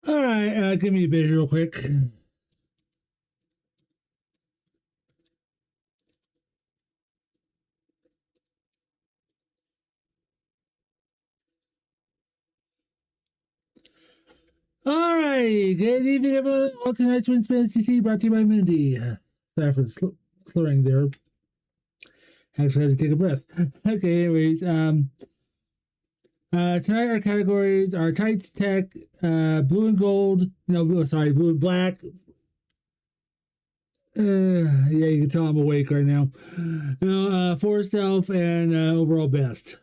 All right, give me a bit real quick. All right, good evening, everyone. Welcome to tonight's Wingspan CC, brought to you by Mindy. Sorry for the slurring there. Actually, I had to take a breath. Okay, anyways, tonight our categories are tights, tech, blue and gold. No, sorry, blue and black. Yeah, you can tell I'm awake right now. Forest elf and overall best.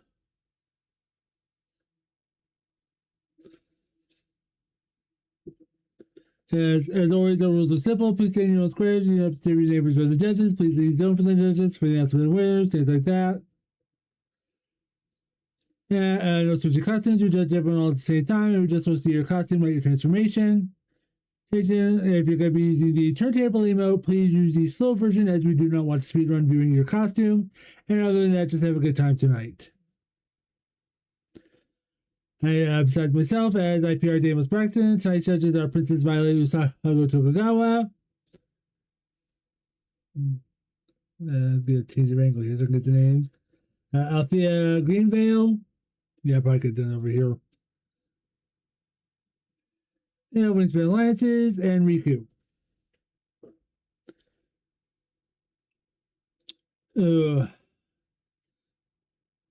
As always, the rules are simple. Please stay in your own squares. You don't have to stay with your neighbors or the judges. Please leave zone for the judges for the announcement of winners, things like that. Yeah, no switching costumes. We judge everyone all at the same time, and we just want to see your costume, write your transformation. If you're going to be using the turntable emote, please use the slow version, as we do not want to speedrun viewing your costume. And other than that, just have a good time tonight. Besides myself, as IPR Damos Braxton, tonight's judges are Princess Violet Usahago Tokugawa. Good change of angle here. Look at the names. Althea Greenvale. Yeah, probably could have done over here. Yeah, Wingspan Alliances and Riku.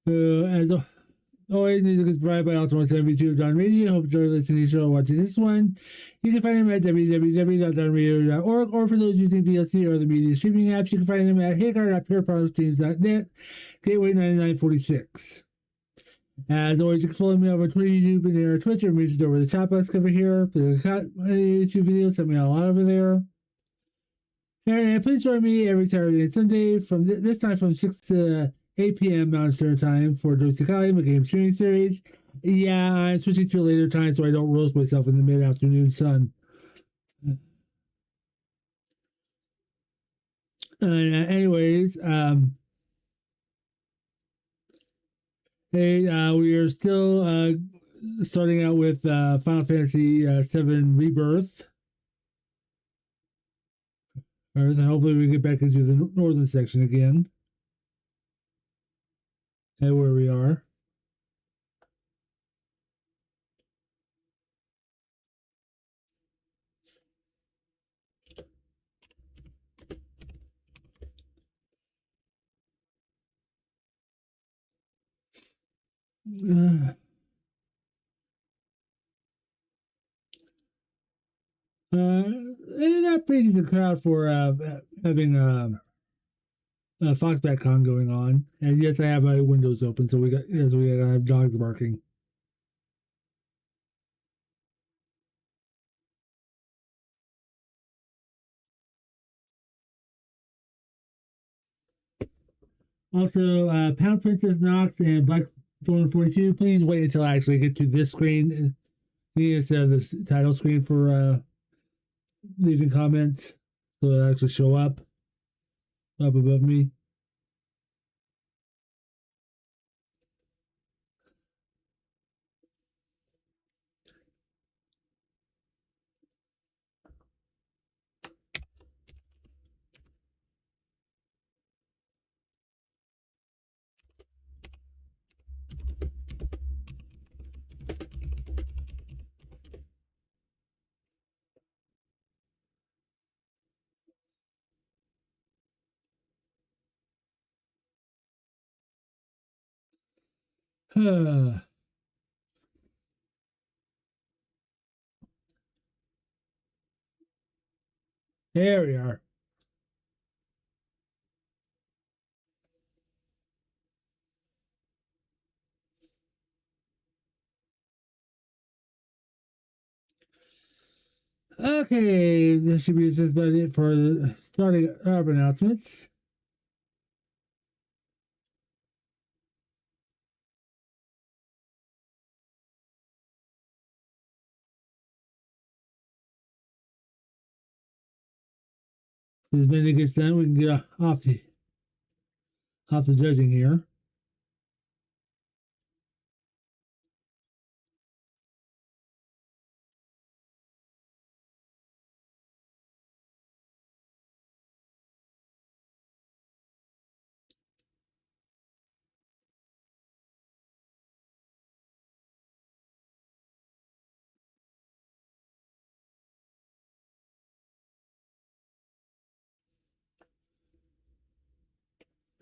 As always, music is provided by Ultimate72 Don Radio. Hope you enjoy listening to the show and watching this one. You can find them at www.donradio.org, or for those using VLC or other media streaming apps, you can find them at hayguard.purepowerstreams.net, gateway 9946. As always, you can follow me over Twitter, YouTube, and our Twitch. Information over the top box over here. Please cut my YouTube videos. Send me a lot over there. And please join me every Saturday and Sunday from this time from 6 to 8 p.m. Mountain Standard Time for Joystick Alley, my game streaming series. Yeah, I'm switching to a later time so I don't roast myself in the mid-afternoon sun. Anyways, we are still starting out with Final Fantasy VII Rebirth. Hopefully we get back into the northern section again. And where we are. Not praising the crowd for having Foxback Con going on, and yes, I have my windows open, so we got dogs barking. Also, Pound Princess Nox and Blackthorn 42. Please wait until I actually get to this screen instead of this title screen for leaving comments, so they actually show up above me. There we are. Okay, this should be just about it for the starting up announcements. As many gets done, we can get off the judging here.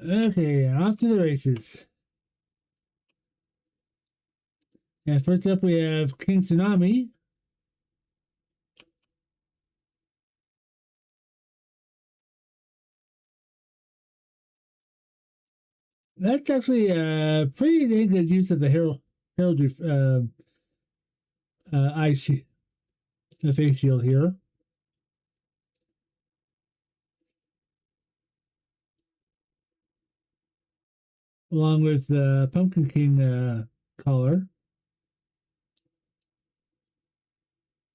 Okay, off to the races. And first up, we have King Tsunami. That's actually a pretty dang good use of the heraldry face shield here. Along with the Pumpkin King collar.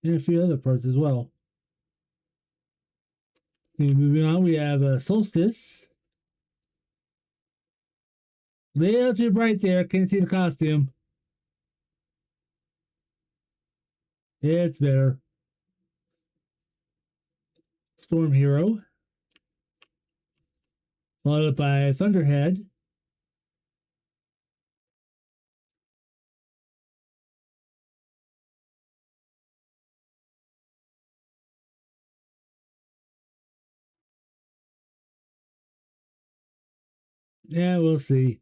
And a few other parts as well. Okay, moving on, we have Solstice. Little too bright there, can't see the costume. It's better. Storm Hero. Followed by Thunderhead. Yeah, we'll see.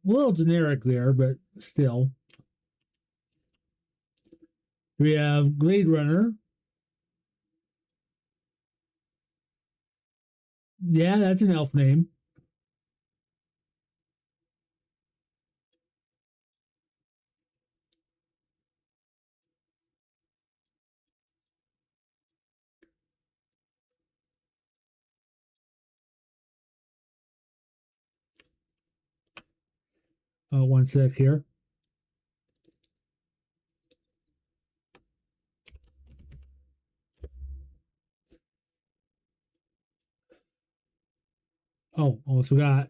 A little generic there, but still. We have Glade Runner. Yeah, that's an elf name. One sec here. Oh, almost forgot.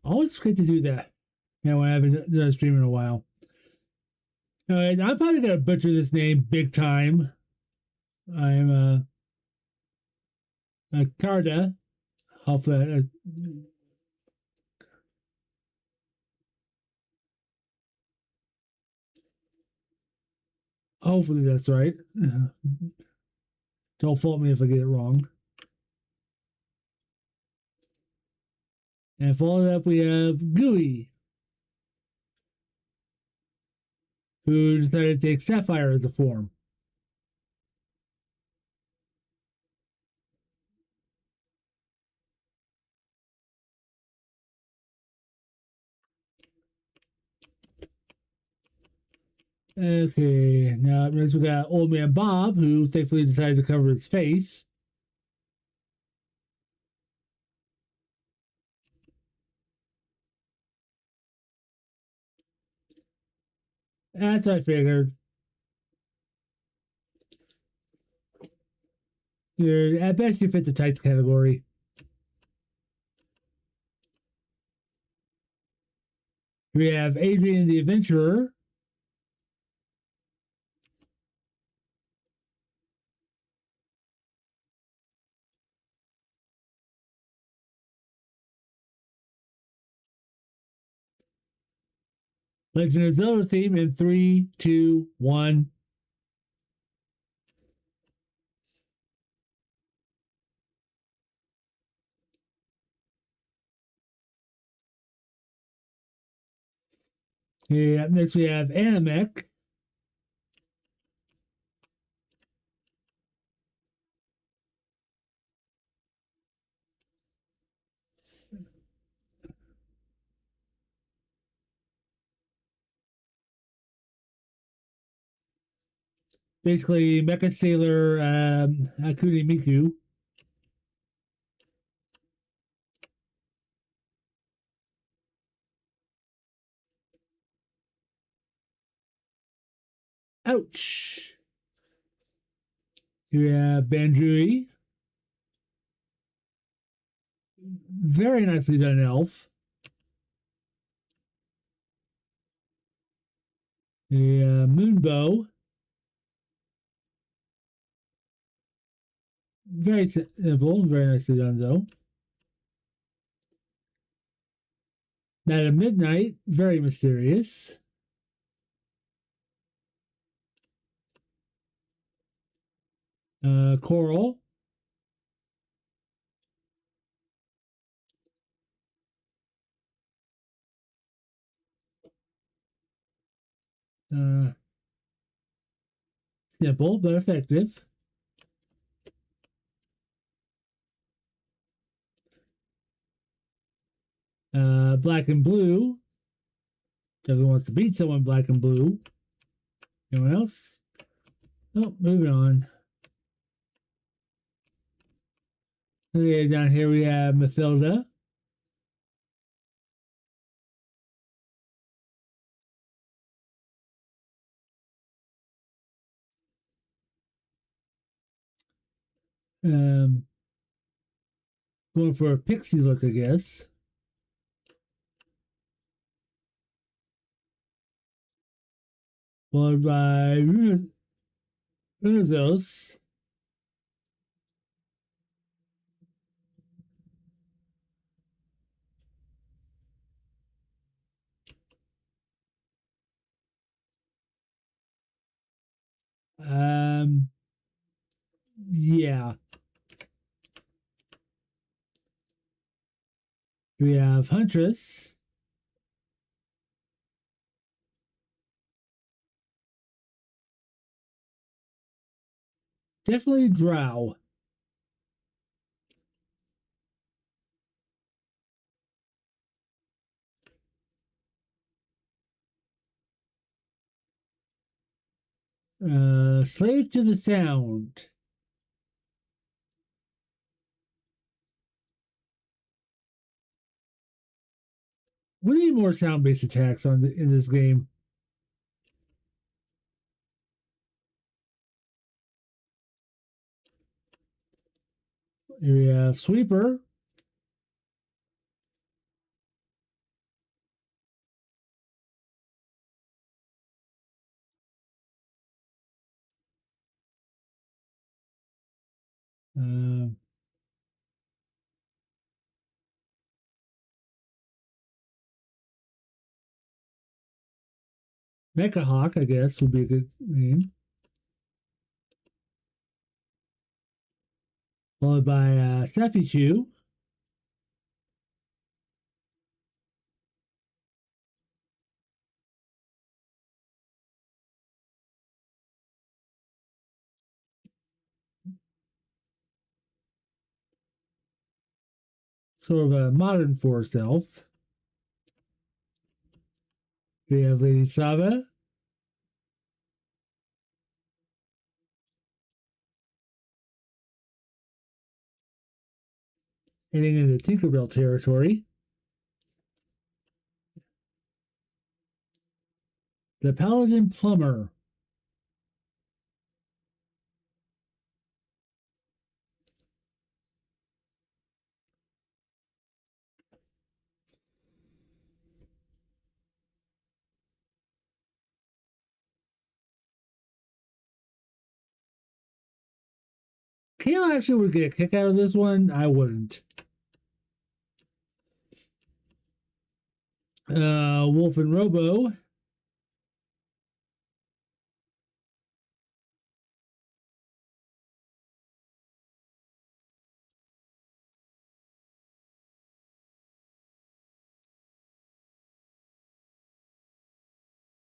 Always great to do that. Yeah, when I haven't done a stream in a while. All right, I'm probably gonna butcher this name big time. I'm Carda. Hopefully, hopefully that's right. Don't fault me if I get it wrong. And followed up, we have Gooey, who decided to take Sapphire as a form. Okay, now next we got Old Man Bob, who thankfully decided to cover his face. That's what I figured. At best, you fit the tights category. We have Adrian the Adventurer. Legend of Zelda theme in 3, 2, 1. Yeah, next we have Animek. Basically, Mecha Sailor Akuni Miku. Ouch. You have Bandrui. Very nicely done, Elf. The Moonbow. Very simple, very nicely done, though. Madam Midnight, very mysterious. Coral. Uh, Simple but effective. Black and blue. Definitely wants to beat someone black and blue. Anyone else? Oh, moving on. Okay, down here we have Mathilda. Going for a pixie look, I guess. Followed by Urazos. Yeah. We have Huntress. Definitely Drow. Slave to the Sound. We need more sound-based attacks in this game. Here we have Sweeper. Uh, Mecha Hawk, I guess, would be a good name. Followed by Steffi Chew. Sort of a modern forest elf. We have Lady Sava. Heading into Tinkerbell territory. The Paladin Plumber. Kale actually would get a kick out of this one. I wouldn't. Wolf and Robo.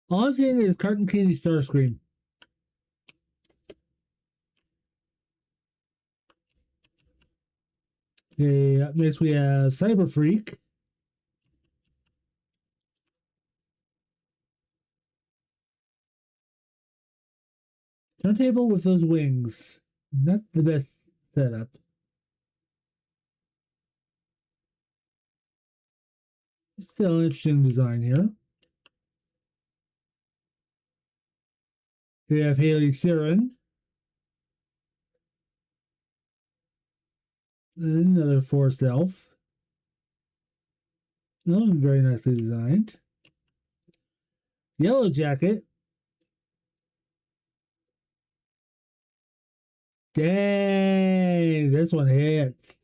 All I'm saying is Carton Candy Starscream. Okay, up next we have Cyber Freak. Turntable with those wings. Not the best setup. Still an interesting design here. We have Haley Siren. Another forest elf. Oh, very nicely designed. Yellow Jacket. Dang, this one hits.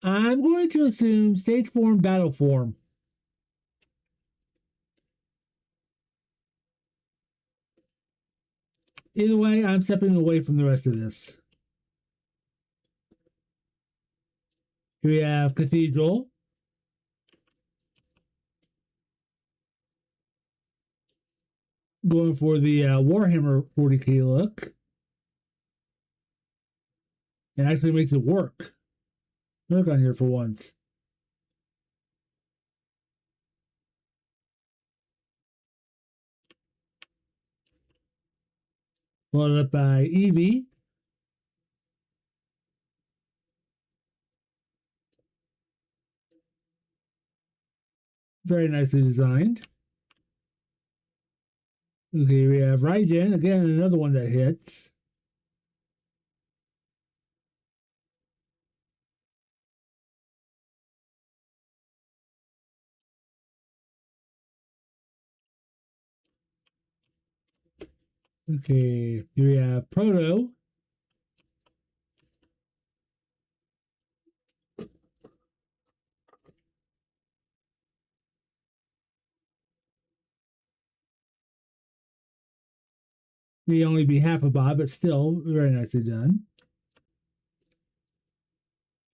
I'm going to assume stage form, battle form. Either way, I'm stepping away from the rest of this. Here we have Cathedral. Going for the Warhammer 40k look. It actually makes it work. Look on here for once. Followed up by Eevee. Very nicely designed. Okay, we have Raijin. Again, another one that hits. Okay, here we have Proto. May only be half a bob, but still very nicely done.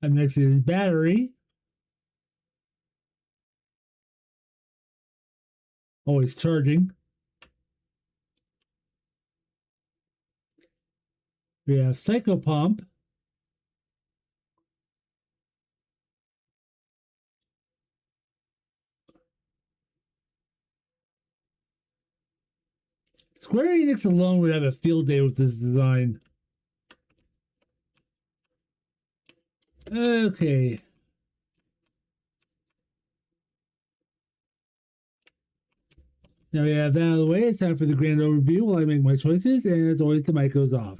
Up next is Battery. Always charging. We have Psycho Pump. Square Enix alone would have a field day with this design. Okay. Now we have that out of the way. It's time for the grand overview while I make my choices, and as always, the mic goes off.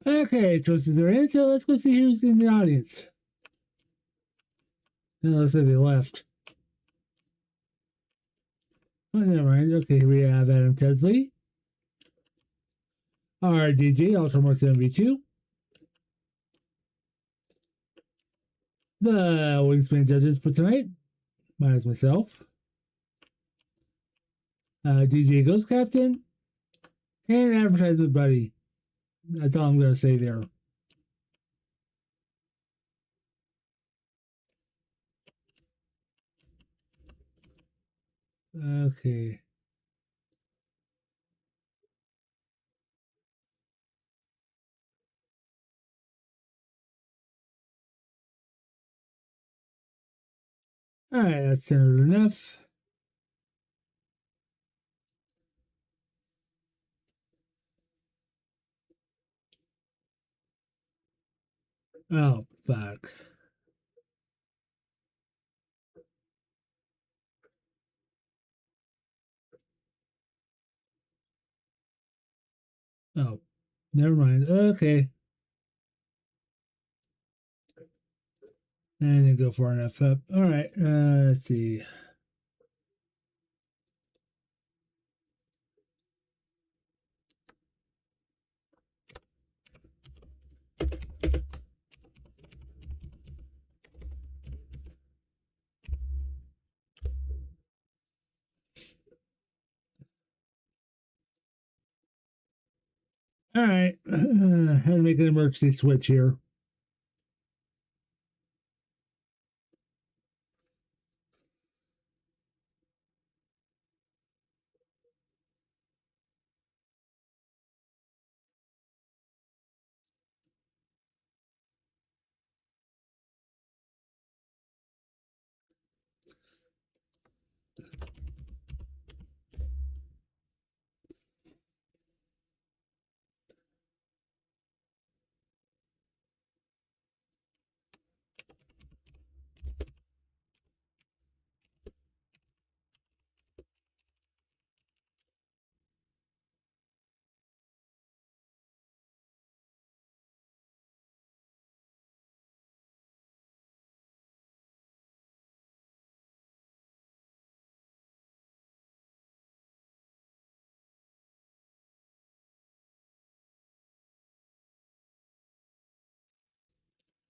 Okay, choices are in, so let's go see who's in the audience. No, let's say they left. Oh, never mind. Okay, we have Adam Tesley. RDG, Ultramar 72. The Wingspan judges for tonight, minus myself. DJ Ghost Captain. And Advertisement Buddy. That's all I'm going to say there. Okay. Alright, that's centered enough. Oh, fuck. Oh, never mind. Okay. I didn't go far enough up. Alright, let's see. All right, had to make an emergency switch here.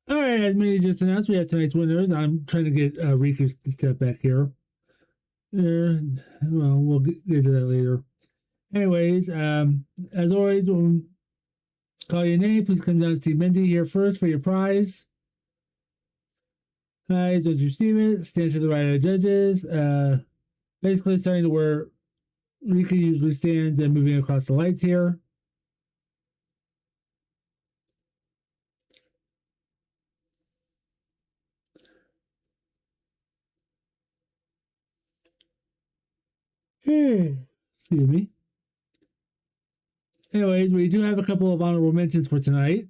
All right, as Minnie just announced, we have tonight's winners. I'm trying to get Riku to step back here. Well, we'll get to that later. Anyways, as always, we'll call your name. Please come down to see Mindy here first for your prize. Guys, as you receive it, stand to the right of the judges. Basically, starting to where Riku usually stands and moving across the lights here. Excuse me. Anyways, we do have a couple of honorable mentions for tonight.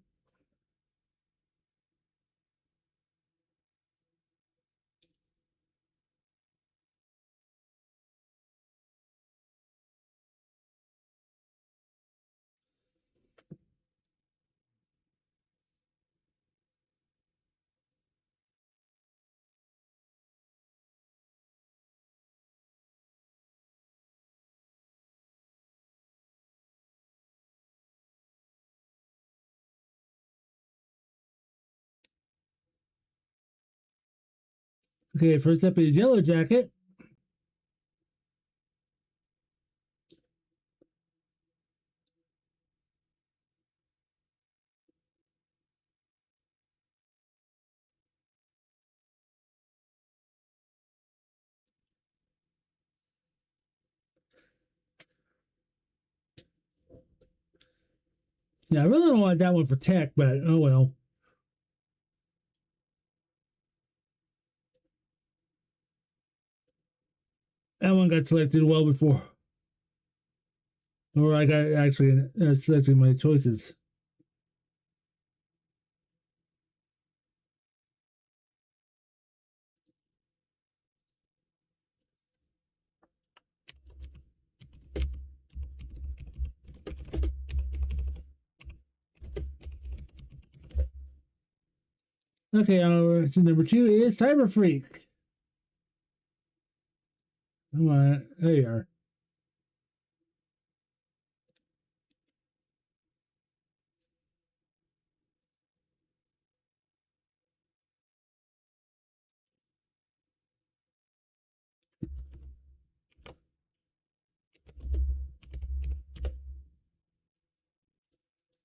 Okay, first up is Yellow Jacket. Yeah, I really don't want that one for tech, but oh well. That one got selected well before. Or I got actually selecting my choices. Okay, number 2 is Cyber Freak. Come on, there you are.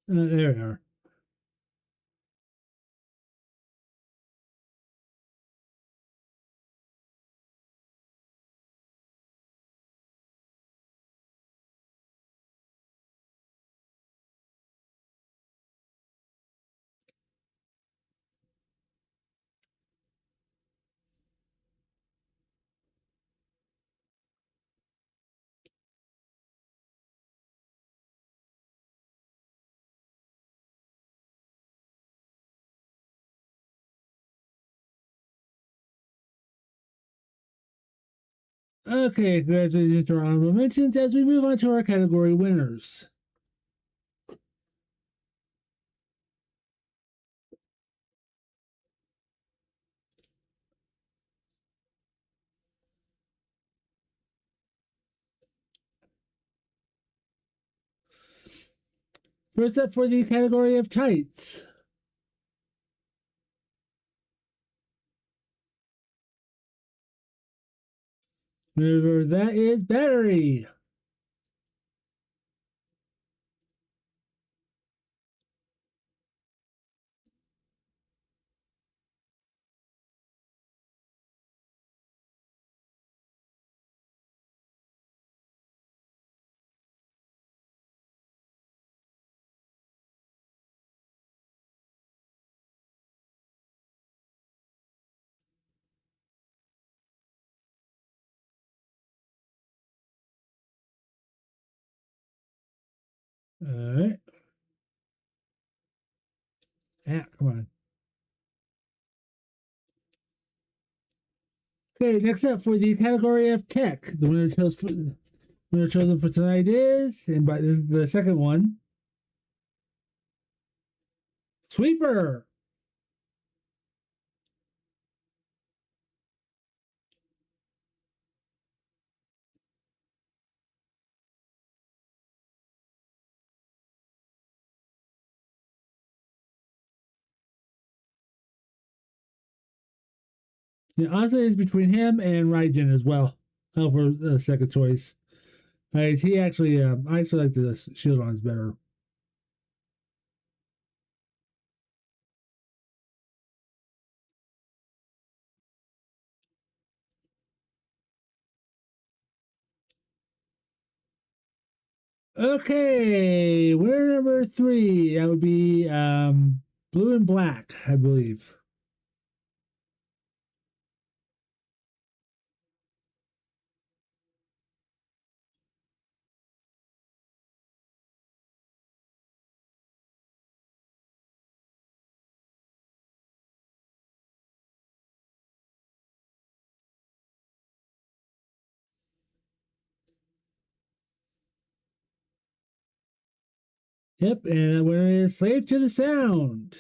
There you are. Okay, congratulations to our honorable mentions as we move on to our category winners. First up for the category of tights. That is Battery. All right. Ah, come on. Okay, next up for the category of tech, the winner chosen for tonight is, and by the second one, Sweeper. Yeah, honestly, it's between him and Raijin as well. For the second choice. He actually, I actually like the shield on his better. Okay, winner number three. That would be blue and black, I believe. Yep, and the winner is Slave to the Sound.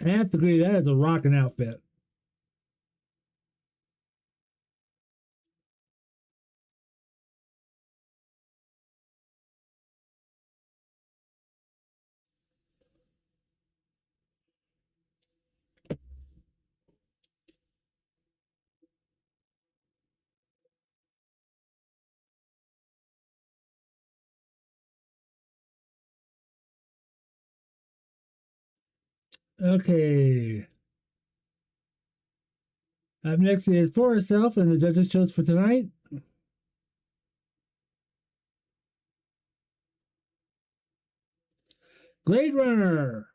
I have to agree, that is a rocking outfit. Okay. Up next is For Herself, and the judges chose for tonight. Blade Runner.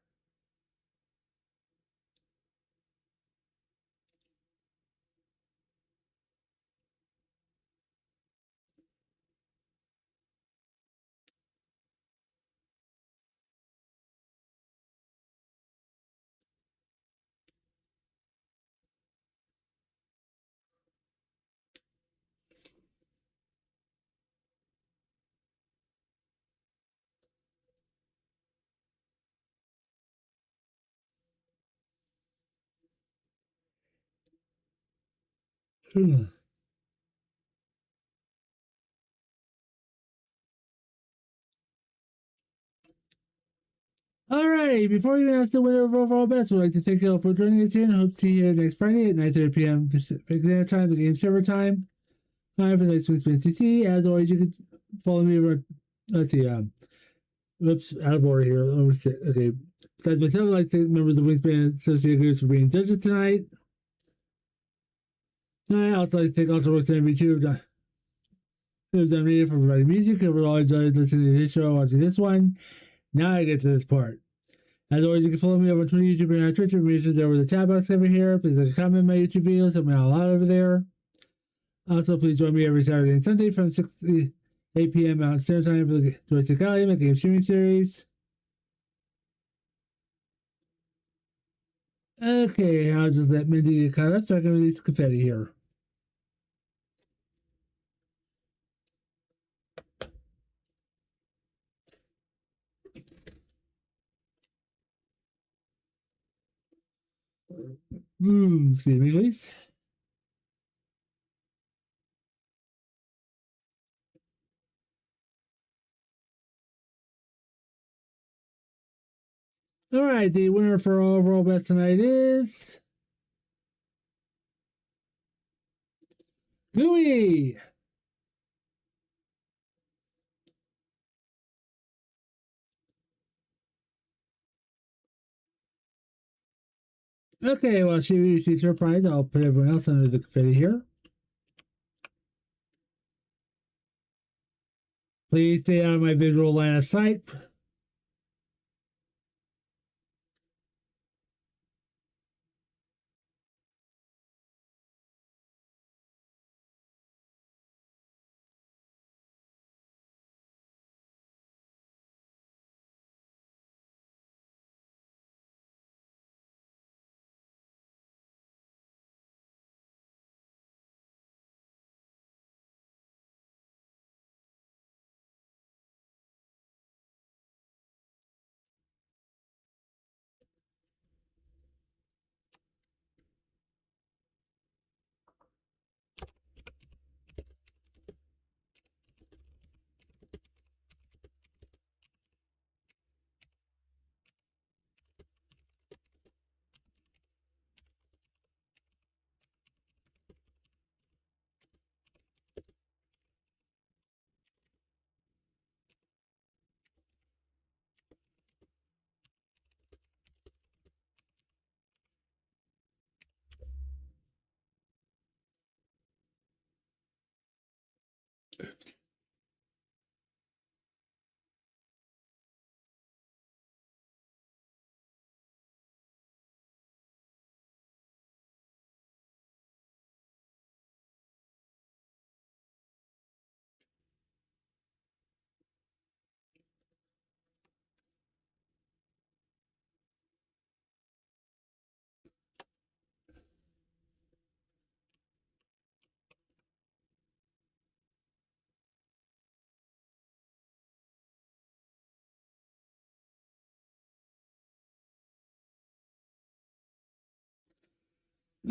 Alright, before we announce the winner of overall best, we'd like to thank you all for joining us here and hope to see you next Friday at 9:30 p.m. Pacific Standard Time, the game server time. For the next Wingspan CC. As always, you can follow me over. Let's see. Oops, out of order here. Okay. Besides myself, I'd like to thank members of the Wingspan Associated Groups for being judges tonight. I also like to thank Ultra Works and MV2 who's done radio for providing music. We're all enjoyed listening to this show, watching this one. Now I get to this part. As always, you can follow me over on Twitter, YouTube, and on Twitch. Information there with the tab box over here. Please like comment on my YouTube videos. Help me out a lot over there. Also, please join me every Saturday and Sunday from 6 to 8 p.m. Mountain Standard Time for the Joystick Alley, my game streaming series. Okay, I'll just let Mindy get caught up so I can release confetti here. Excuse me, please. All right, the winner for overall best tonight is Gooey. Okay, well, she receives her prize. I'll put everyone else under the confetti here. Please stay out of my visual line of sight.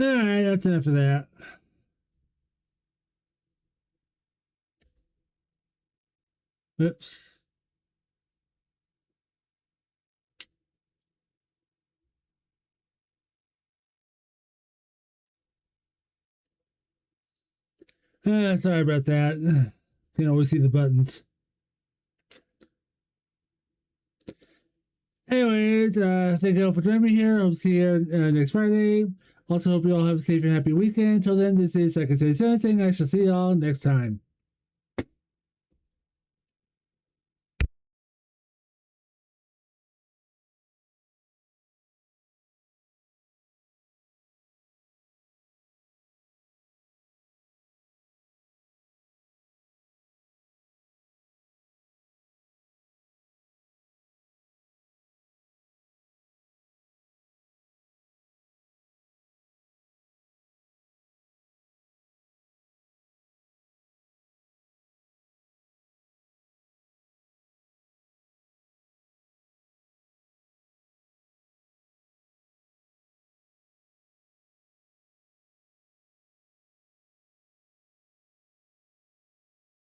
Alright, that's enough of that. Oops. Sorry about that. Can't always see the buttons. Anyways, thank you all for joining me here. Hope to see you next Friday. Also, hope you all have a safe and happy weekend. Until then, this is Strykor77's saying I shall see y'all next time.